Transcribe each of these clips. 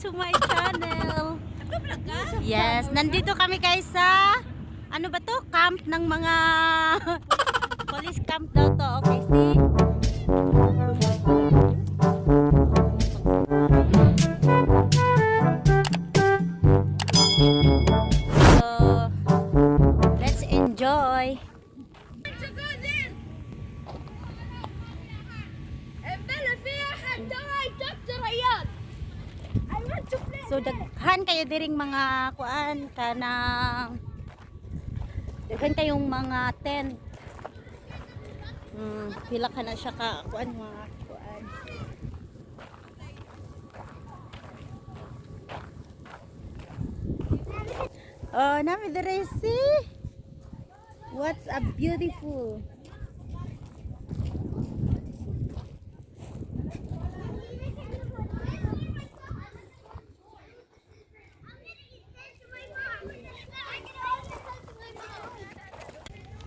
to my channel. Yes, nandito kami guys sa ano ba to? Camp ng mga police camp daw to. Okay, see? So, let's enjoy. So daghan kayo diring mga kuan kanang daghan kayong mga tent. Pila ka na siya ka kuan mga kuan. Oh, nami dire see. What's a beautiful.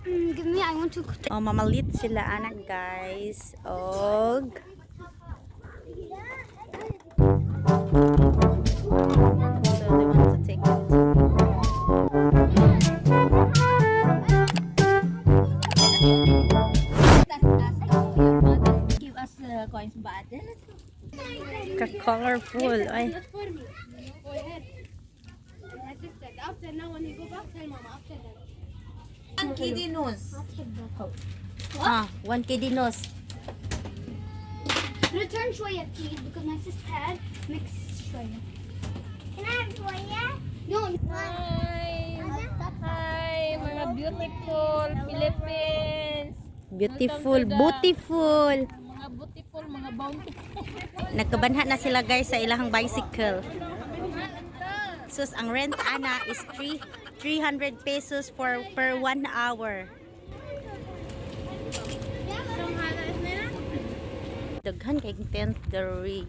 Give me, I want to. Oh, mamalit sila anak guys. Og so they want to take it. Give us coins, but Colorful. Ay. for me. Go ahead. My sister. After now, when you go back, tell mama. After that. 1 kidney nose. Ah, 1 kg dinos. Return shoya, please, because my sister had mixed shoya. Can I have shoya? No. Hi! Hi! Mga beautiful Philippines! Beautiful, beautiful. Mga beautiful, mga bountiful. Nagkabanha na sila guys sa ilahang bicycle. Sus, ang rent ana is 300 pesos per 1 hour. Daghan kay tent diri.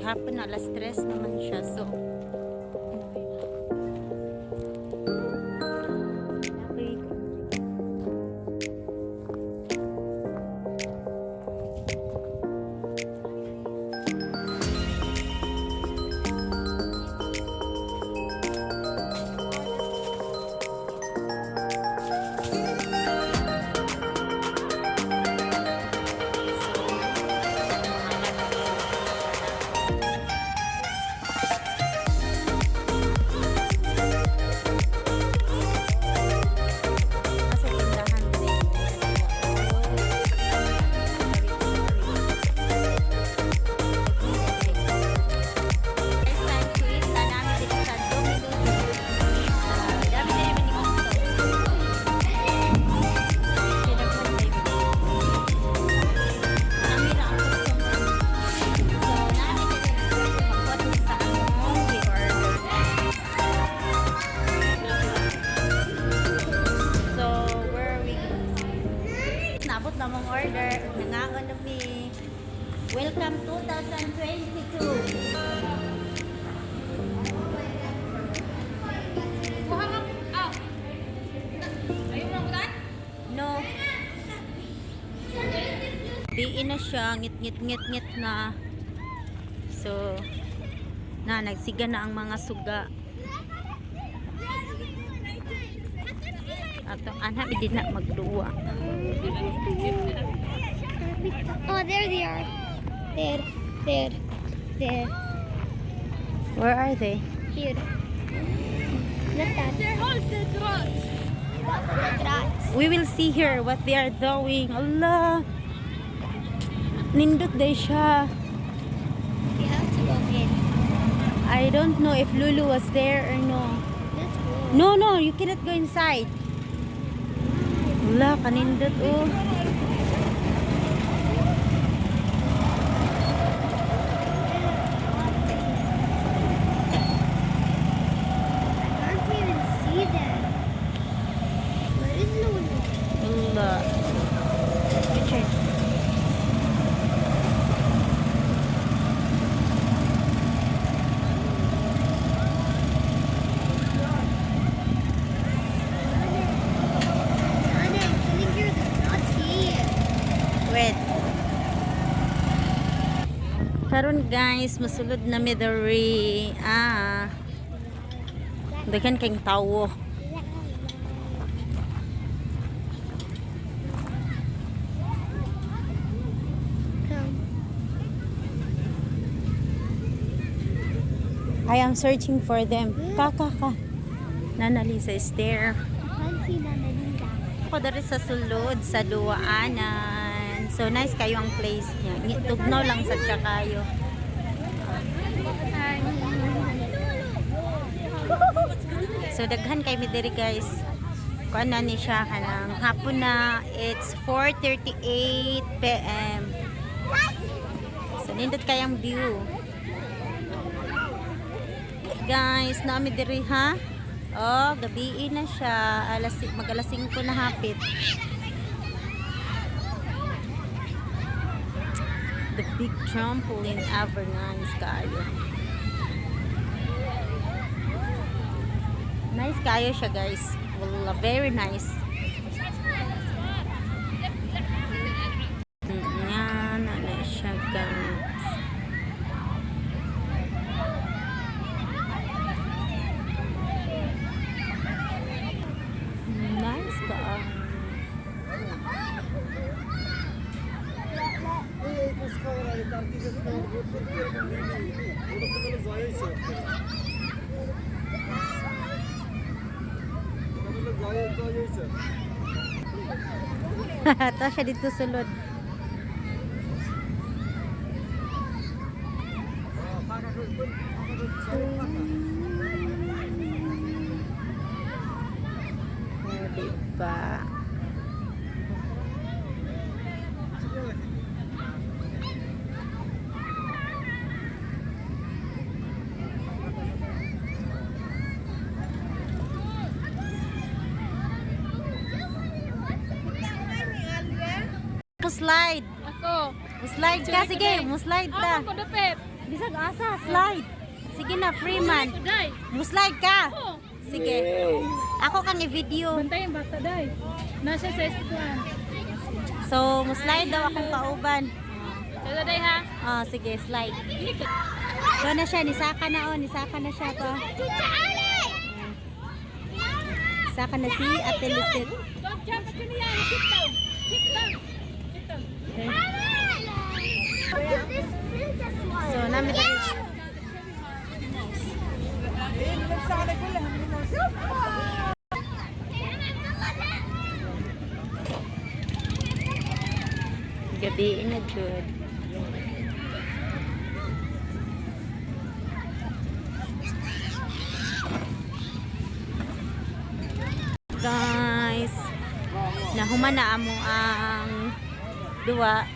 Hapon na alas 3 naman siya, so okay. Welcome 2022. No. Diin na siya, ngit na. So, Na nagsiga na ang mga suga. Ato anak di na magduwa. Oh, there they are. There. Where are they? Here. Not that. They're all the rats. We will see here what they are doing. Allah. Nindot day siya. We have to go in. I don't know if Lulu was there or no. Let's go. No, you cannot go inside. Wala, kanindot oh. I can't even see that. Where is Lulu? Wala. Picture. Anna, I'm feeling here the rats here. Wait. Karon guys, masulod na mi diri. Daghan kayong tawo. Come. I am searching for them. Ka. Nana Lisa is there. I can't see Nana Lisa. Ako dari sa sulod sa duwaanan. So nice kayo ang place niya. Tugnaw lang sa siya kayo. So daghan kay mi diri guys. Kuan na ni siya kanang hapon na. It's 4:38 PM. So nindot kayang view. Guys, nami diri ha. Oh, gabi na siya. Mag-alas 5 na hapit. The big trampoline ever nice kayo. Nice kayo siya guys. Wala, very nice. Yan, ano siya guys. Nice ka. Ito siya dito sulod. Diba? Slide. Ako. Slide ka, sige. Slide ka. Ako ko dapit. Bisag asa, slide. Sige na, free man. Day. Slide ka. Oh. Sige. Ako kang i-video. Bantay ang bata day. Nasa sa estipuan. So, slide daw akong kauban. Sada day ha. Sige, slide. Doon na siya, nisaka na nisaka na siya to. Nisaka na si Ate Lucette. Don't jump at niya. Sit down. Sit down. Sit down. Look at this princess one. So, namin tayo. Gabi na good. Guys, nahuman na amo ang duwa.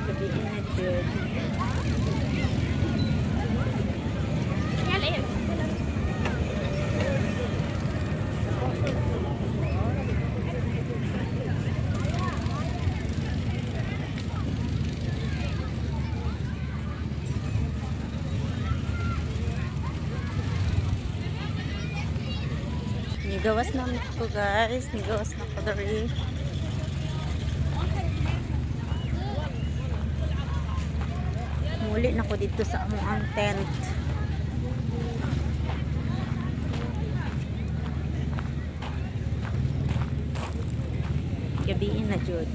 Gabi na good. Nigawas na ko guys. Nigawas na ko dari. Muli na ko dito sa among tent. Gabiin na jud.